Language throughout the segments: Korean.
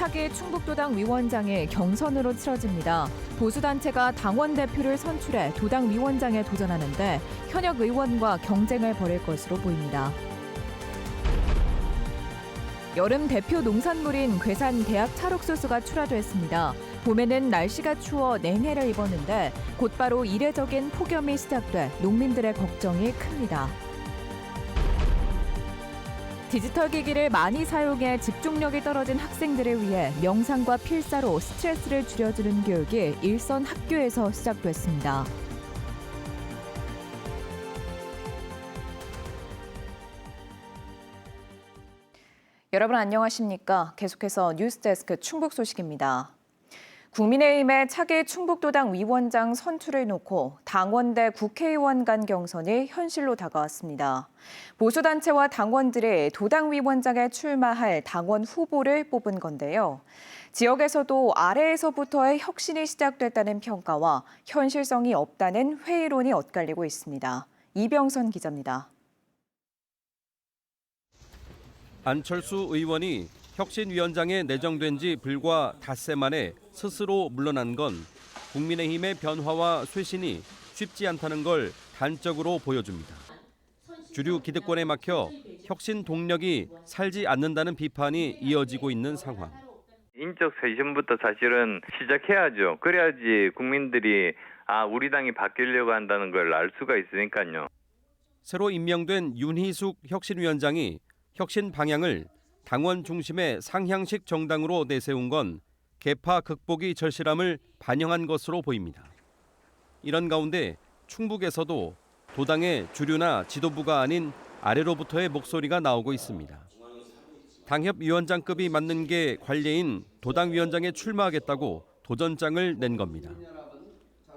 차기 충북도당 위원장이 경선으로 치러집니다. 보수단체가 당원 대표를 선출해 도당 위원장에 도전하는데 현역 의원과 경쟁을 벌일 것으로 보입니다. 여름 대표 농산물인 괴산 대학 찰옥수수가 출하됐습니다. 봄에는 날씨가 추워 냉해를 입었는데 곧바로 이례적인 폭염이 시작돼 농민들의 걱정이 큽니다. 디지털 기기를 많이 사용해 집중력이 떨어진 학생들을 위해 명상과 필사로 스트레스를 줄여주는 교육이 일선 학교에서 시작됐습니다. 여러분 안녕하십니까? 계속해서 뉴스데스크 충북 소식입니다. 국민의힘의 차기 충북도당 위원장 선출을 놓고 당원 대 국회의원 간 경선이 현실로 다가왔습니다. 보수단체와 당원들이 도당 위원장에 출마할 당원 후보를 뽑은 건데요. 지역에서도 아래에서부터의 혁신이 시작됐다는 평가와 현실성이 없다는 회의론이 엇갈리고 있습니다. 이병선 기자입니다. 안철수 의원이 혁신위원장에 내정된 지 불과 닷새 만에 스스로 물러난 건 국민의힘의 변화와 쇄신이 쉽지 않다는 걸 단적으로 보여줍니다. 주류 기득권에 막혀 혁신 동력이 살지 않는다는 비판이 이어지고 있는 상황. 인적 쇄신부터 사실은 시작해야죠. 그래야지 국민들이 우리 당이 바뀌려고 한다는 걸 알 수가 있으니까요. 새로 임명된 윤희숙 혁신위원장이 혁신 방향을 당원 중심의 상향식 정당으로 내세운 건 계파 극복이 절실함을 반영한 것으로 보입니다. 이런 가운데 충북에서도 도당의 주류나 지도부가 아닌 아래로부터의 목소리가 나오고 있습니다. 당협위원장급이 맡는 게 관례인 도당위원장에 출마하겠다고 도전장을 낸 겁니다.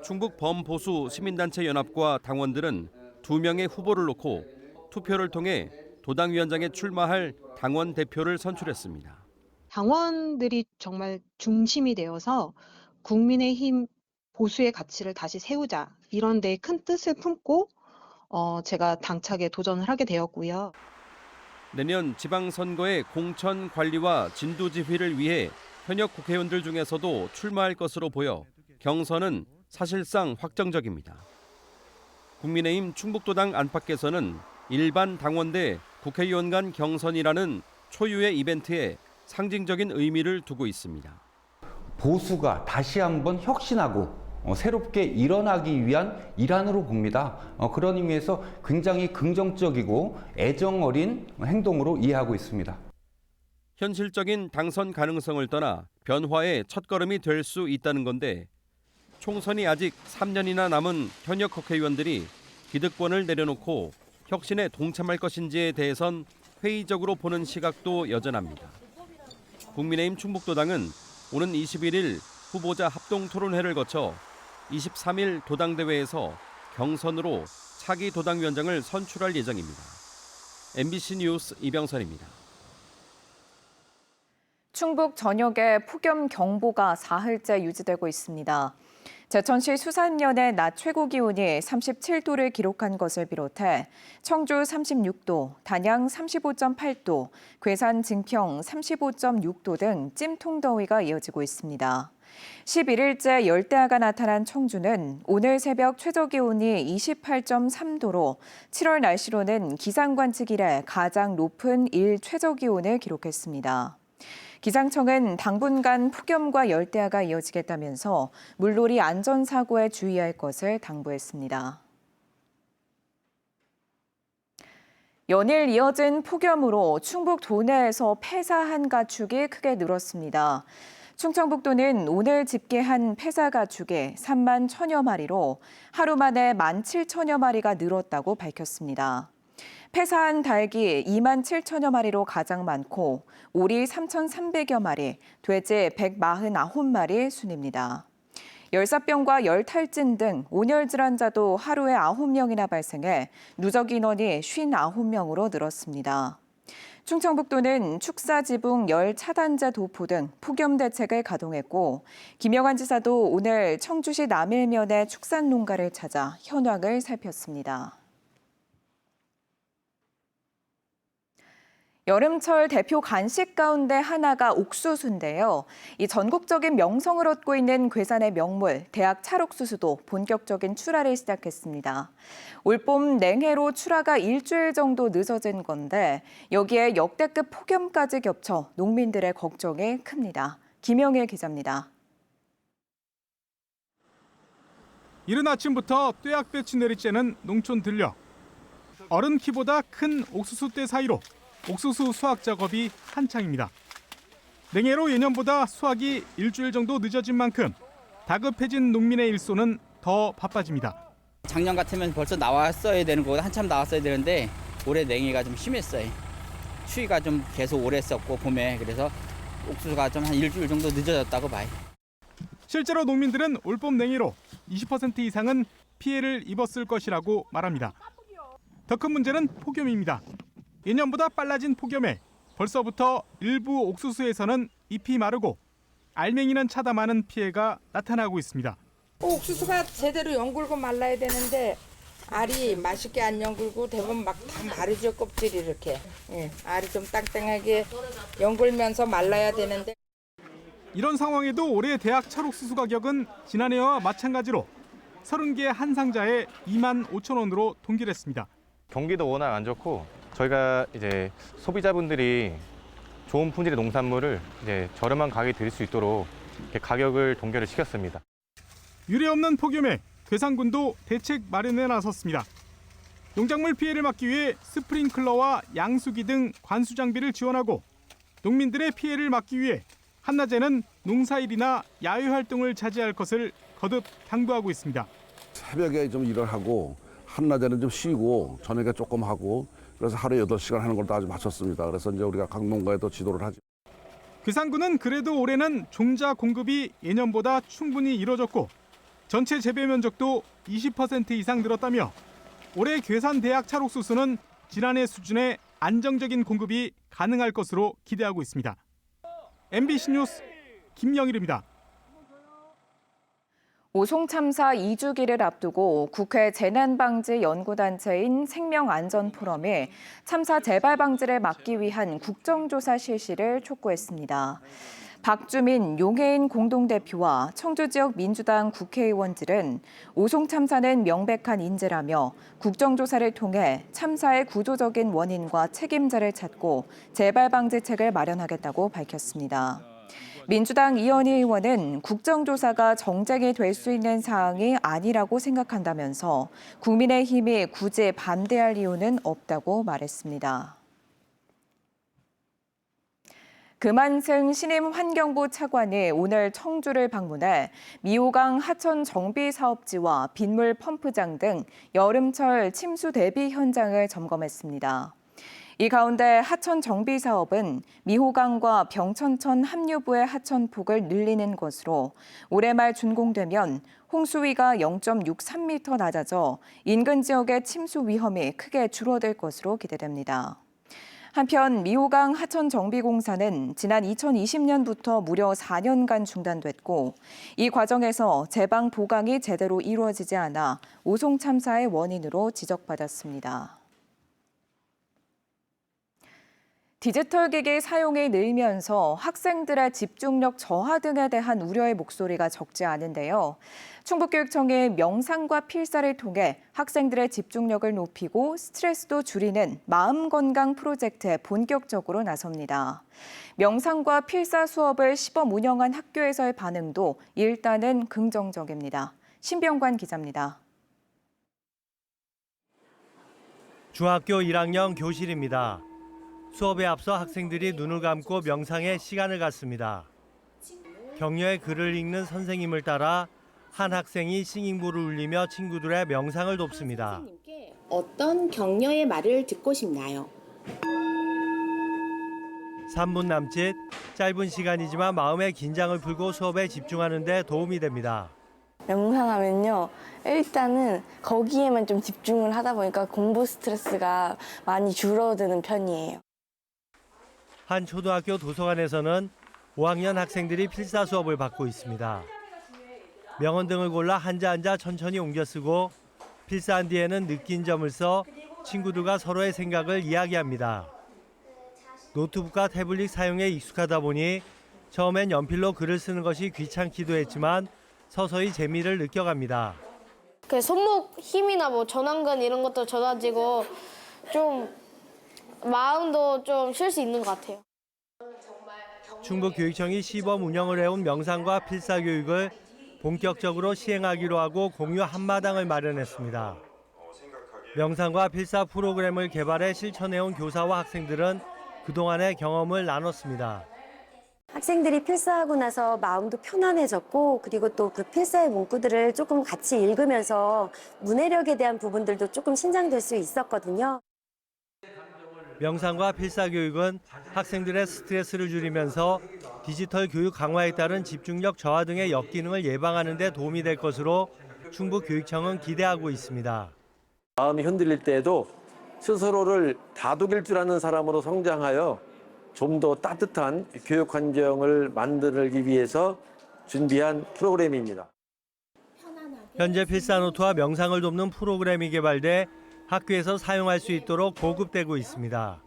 충북 범보수 시민단체 연합과 당원들은 2명의 후보를 놓고 투표를 통해 도당위원장에 출마할 당원 대표를 선출했습니다. 당원들이 정말 중심이 되어서 국민의힘 보수의 가치를 다시 세우자 이런 데 큰 뜻을 품고 제가 당차게 도전을 하게 되었고요. 내년 지방선거의 공천 관리와 진두지휘를 위해 현역 국회의원들 중에서도 출마할 것으로 보여 경선은 사실상 확정적입니다. 국민의힘 충북도당 안팎에서는 일반 당원대 국회의원 간 경선이라는 초유의 이벤트에 상징적인 의미를 두고 있습니다. 보수가 다시 한번 혁신하고 새롭게 일어나기 위한 일환으로 봅니다. 그런 의미에서 굉장히 긍정적이고 애정 어린 행동으로 이해하고 있습니다. 현실적인 당선 가능성을 떠나 변화의 첫걸음이 될 수 있다는 건데 총선이 아직 3년이나 남은 현역 국회의원들이 기득권을 내려놓고 혁신에 동참할 것인지에 대해선 회의적으로 보는 시각도 여전합니다. 국민의힘 충북도당은 오는 21일 후보자 합동 토론회를 거쳐 23일 도당대회에서 경선으로 차기 도당위원장을 선출할 예정입니다. MBC 뉴스 이병선입니다. 충북 전역에 폭염 경보가 사흘째 유지되고 있습니다. 제천시 수산면의 낮 최고 기온이 37도를 기록한 것을 비롯해 청주 36도, 단양 35.8도, 괴산 증평 35.6도 등 찜통더위가 이어지고 있습니다. 11일째 열대야가 나타난 청주는 오늘 새벽 최저 기온이 28.3도로 7월 날씨로는 기상 관측 이래 가장 높은 일 최저 기온을 기록했습니다. 기상청은 당분간 폭염과 열대야가 이어지겠다면서 물놀이 안전사고에 주의할 것을 당부했습니다. 연일 이어진 폭염으로 충북 도내에서 폐사한 가축이 크게 늘었습니다. 충청북도는 오늘 집계한 폐사 가축이 3만 1천여 마리로 하루 만에 17,000여 마리가 늘었다고 밝혔습니다. 폐사한 닭이 2만 7천여 마리로 가장 많고 오리 3,300여 마리, 돼지 149마리 순입니다. 열사병과 열탈진 등 온열 질환자도 하루에 9명이나 발생해 누적 인원이 59명으로 늘었습니다. 충청북도는 축사 지붕 열 차단제 도포 등 폭염 대책을 가동했고 김영환 지사도 오늘 청주시 남일면의 축산 농가를 찾아 현황을 살폈습니다. 여름철 대표 간식 가운데 하나가 옥수수인데요. 이 전국적인 명성을 얻고 있는 괴산의 명물 대학 찰옥수수도 본격적인 출하를 시작했습니다. 올봄 냉해로 출하가 일주일 정도 늦어진 건데 여기에 역대급 폭염까지 겹쳐 농민들의 걱정이 큽니다. 김영일 기자입니다. 이른 아침부터 떼약볕이 내리쬐는 농촌 들녘. 어른 키보다 큰 옥수수대 사이로 옥수수 수확 작업이 한창입니다. 냉해로 예년보다 수확이 일주일 정도 늦어진 만큼 다급해진 농민의 일손은 더 바빠집니다. 작년 같으면 벌써 나왔어야 되는 거보다 한참 나왔어야 되는데 올해 냉해가 좀 심했어요. 추위가 좀 계속 오래 썼고 봄에 그래서 옥수수가 좀 한 일주일 정도 늦어졌다고 봐요. 실제로 농민들은 올봄 냉해로 20% 이상은 피해를 입었을 것이라고 말합니다. 더 큰 문제는 폭염입니다. 예년보다 빨라진 폭염에 벌써부터 일부 옥수수에서는 잎이 마르고 알맹이는 차담하는 피해가 나타나고 있습니다. 옥수수가 제대로 연글고 말라야 되는데 알이 맛있게 안 연글고 대부분 막 다 마르죠. 껍질이 이렇게. 알이 좀 땅땅하게 연글면서 말라야 되는데. 이런 상황에도 올해 대학 찰옥수수 가격은 지난해와 마찬가지로 30개 한 상자에 2만 5천 원으로 동결했습니다. 경기도 워낙 안 좋고 저희가 이제 소비자분들이 좋은 품질의 농산물을 이제 저렴한 가격에 드릴 수 있도록 이렇게 가격을 동결을 시켰습니다. 유례없는 폭염에 괴산군도 대책 마련에 나섰습니다. 농작물 피해를 막기 위해 스프링클러와 양수기 등 관수 장비를 지원하고 농민들의 피해를 막기 위해 한낮에는 농사일이나 야외 활동을 자제할 것을 거듭 당부하고 있습니다. 새벽에 좀 일을 하고 한낮에는 좀 쉬고 저녁에 조금 하고 그래서 하루에 8시간 하는 걸 다 아주 맞췄습니다. 그래서 이제 우리가 각 농가에도 지도를 하죠. 괴산군은 그래도 올해는 종자 공급이 예년보다 충분히 이뤄졌고 전체 재배 면적도 20% 이상 늘었다며 올해 괴산 대학 찰옥수수는 지난해 수준의 안정적인 공급이 가능할 것으로 기대하고 있습니다. MBC 뉴스 김영일입니다. 오송 참사 2주기를 앞두고 국회 재난방지연구단체인 생명안전포럼이 참사 재발 방지를 막기 위한 국정조사 실시를 촉구했습니다. 박주민 용해인 공동대표와 청주 지역 민주당 국회의원들은 오송 참사는 명백한 인재라며 국정조사를 통해 참사의 구조적인 원인과 책임자를 찾고 재발 방지책을 마련하겠다고 밝혔습니다. 민주당 이현희 의원은 국정조사가 정쟁이 될 수 있는 사항이 아니라고 생각한다면서 국민의힘이 굳이 반대할 이유는 없다고 말했습니다. 금한승 신임환경부 차관이 오늘 청주를 방문해 미호강 하천 정비 사업지와 빗물 펌프장 등 여름철 침수 대비 현장을 점검했습니다. 이 가운데 하천 정비 사업은 미호강과 병천천 합류부의 하천폭을 늘리는 것으로 올해 말 준공되면 홍수위가 0.63m 낮아져 인근 지역의 침수 위험이 크게 줄어들 것으로 기대됩니다. 한편 미호강 하천 정비 공사는 지난 2020년부터 무려 4년간 중단됐고 이 과정에서 제방 보강이 제대로 이루어지지 않아 오송 참사의 원인으로 지적받았습니다. 디지털 기기 사용이 늘면서 학생들의 집중력 저하 등에 대한 우려의 목소리가 적지 않은데요. 충북교육청이 명상과 필사를 통해 학생들의 집중력을 높이고 스트레스도 줄이는 마음건강 프로젝트에 본격적으로 나섭니다. 명상과 필사 수업을 시범 운영한 학교에서의 반응도 일단은 긍정적입니다. 신병관 기자입니다. 중학교 1학년 교실입니다. 수업에 앞서 학생들이 눈을 감고 명상에 시간을 갖습니다. 격려의 글을 읽는 선생님을 따라 한 학생이 싱잉볼을 울리며 친구들의 명상을 돕습니다. 어떤 격려의 말을 듣고 싶나요? 3분 남짓, 짧은 시간이지만 마음의 긴장을 풀고 수업에 집중하는 데 도움이 됩니다. 명상하면요, 일단은 거기에만 좀 집중을 하다 보니까 공부 스트레스가 많이 줄어드는 편이에요. 한 초등학교 도서관에서는 5학년 학생들이 필사 수업을 받고 있습니다. 명언 등을 골라 한자 천천히 옮겨 쓰고 필사한 뒤에는 느낀 점을 써 친구들과 서로의 생각을 이야기합니다. 노트북과 태블릿 사용에 익숙하다 보니 처음엔 연필로 글을 쓰는 것이 귀찮기도 했지만 서서히 재미를 느껴갑니다. 그 손목 힘이나 뭐 전완근 이런 것도 좋아지고 좀 마음도 좀 쉴 수 있는 것 같아요. 충북교육청이 시범 운영을 해온 명상과 필사교육을 본격적으로 시행하기로 하고 공유 한마당을 마련했습니다. 명상과 필사 프로그램을 개발해 실천해온 교사와 학생들은 그동안의 경험을 나눴습니다. 학생들이 필사하고 나서 마음도 편안해졌고 그리고 또 그 필사의 문구들을 조금 같이 읽으면서 문해력에 대한 부분들도 조금 신장될 수 있었거든요. 명상과 필사교육은 학생들의 스트레스를 줄이면서 디지털 교육 강화에 따른 집중력 저하 등의 역기능을 예방하는 데 도움이 될 것으로 충북교육청은 기대하고 있습니다. 마음이 흔들릴 때에도 스스로를 다독일 줄 아는 사람으로 성장하여 좀 더 따뜻한 교육 환경을 만들기 위해서 준비한 프로그램입니다. 현재 필사노트와 명상을 돕는 프로그램이 개발돼 학교에서 사용할 수 있도록 보급되고 있습니다.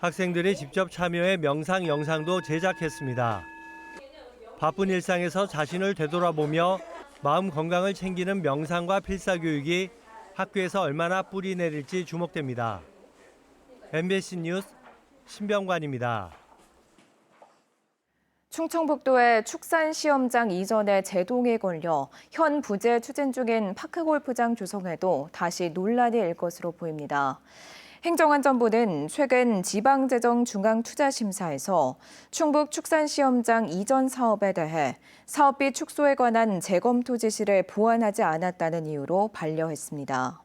학생들이 직접 참여해 명상 영상도 제작했습니다. 바쁜 일상에서 자신을 되돌아보며 마음 건강을 챙기는 명상과 필사교육이 학교에서 얼마나 뿌리 내릴지 주목됩니다. MBC 뉴스 신병관입니다. 충청북도의 축산시험장 이전에 제동이 걸려 현 부재 추진 중인 파크골프장 조성에도 다시 논란이 일 것으로 보입니다. 행정안전부는 최근 지방재정중앙투자심사에서 충북 축산시험장 이전 사업에 대해 사업비 축소에 관한 재검토 지시를 보완하지 않았다는 이유로 반려했습니다.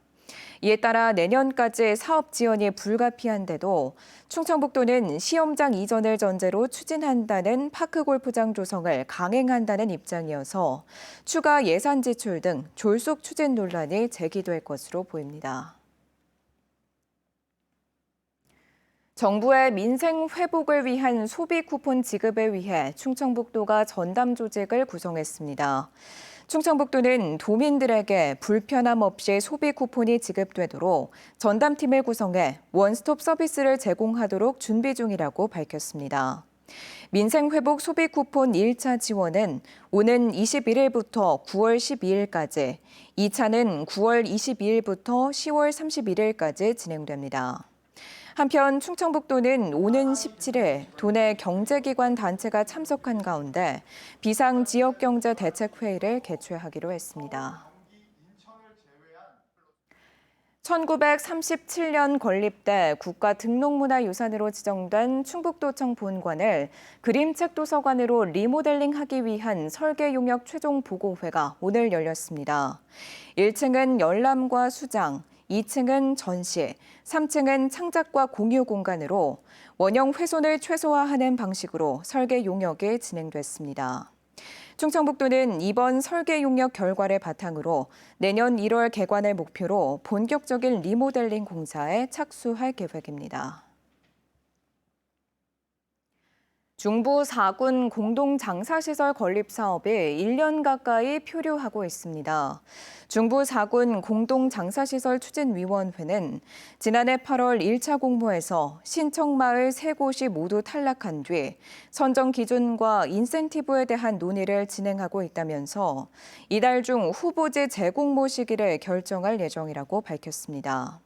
이에 따라 내년까지 사업 지원이 불가피한데도 충청북도는 시험장 이전을 전제로 추진한다는 파크골프장 조성을 강행한다는 입장이어서 추가 예산 지출 등 졸속 추진 논란이 제기될 것으로 보입니다. 정부의 민생 회복을 위한 소비 쿠폰 지급에 위해 충청북도가 전담 조직을 구성했습니다. 충청북도는 도민들에게 불편함 없이 소비 쿠폰이 지급되도록 전담팀을 구성해 원스톱 서비스를 제공하도록 준비 중이라고 밝혔습니다. 민생회복 소비 쿠폰 1차 지원은 오는 21일부터 9월 12일까지, 2차는 9월 22일부터 10월 31일까지 진행됩니다. 한편 충청북도는 오는 17일 도내 경제기관 단체가 참석한 가운데 비상지역경제대책회의를 개최하기로 했습니다. 1937년 건립돼 국가등록문화유산으로 지정된 충북도청 본관을 그림책 도서관으로 리모델링하기 위한 설계 용역 최종 보고회가 오늘 열렸습니다. 1층은 열람과 수장, 2층은 전시, 3층은 창작과 공유 공간으로 원형 훼손을 최소화하는 방식으로 설계 용역이 진행됐습니다. 충청북도는 이번 설계 용역 결과를 바탕으로 내년 1월 개관을 목표로 본격적인 리모델링 공사에 착수할 계획입니다. 중부 4군 공동장사시설 건립 사업이 1년 가까이 표류하고 있습니다. 중부 4군 공동장사시설 추진위원회는 지난해 8월 1차 공모에서 신청마을 3곳이 모두 탈락한 뒤 선정 기준과 인센티브에 대한 논의를 진행하고 있다면서 이달 중 후보지 재공모 시기를 결정할 예정이라고 밝혔습니다.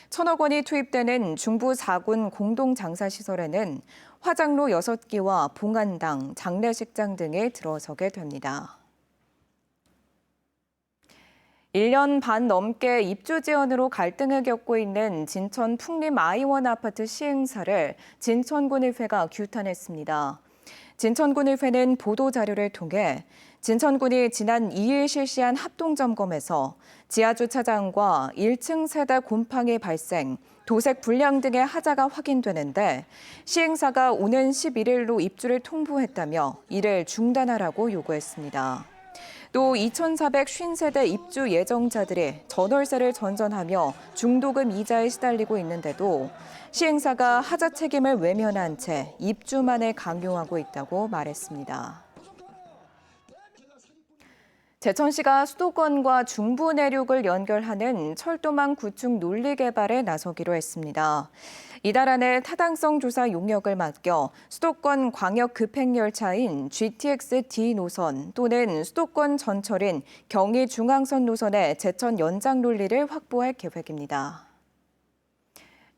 1,000억 원이 투입되는 중부 4군 공동장사시설에는 화장로 6기와 봉안당, 장례식장 등이 들어서게 됩니다. 1년 반 넘게 입주 지연으로 갈등을 겪고 있는 진천 풍림 아이원 아파트 시행사를 진천군의회가 규탄했습니다. 진천군의회는 보도자료를 통해 진천군이 지난 2일 실시한 합동점검에서 지하주차장과 1층 세대 곰팡이 발생, 도색 불량 등의 하자가 확인되는데 시행사가 오는 11일로 입주를 통보했다며 이를 중단하라고 요구했습니다. 또 2,450세대 입주 예정자들이 전월세를 전전하며 중도금 이자에 시달리고 있는데도 시행사가 하자 책임을 외면한 채 입주만을 강요하고 있다고 말했습니다. 제천시가 수도권과 중부 내륙을 연결하는 철도망 구축 논리 개발에 나서기로 했습니다. 이달 안에 타당성 조사 용역을 맡겨 수도권 광역 급행열차인 GTX-D 노선 또는 수도권 전철인 경의중앙선 노선의 제천 연장 논리를 확보할 계획입니다.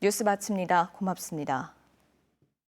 뉴스 마칩니다. 고맙습니다.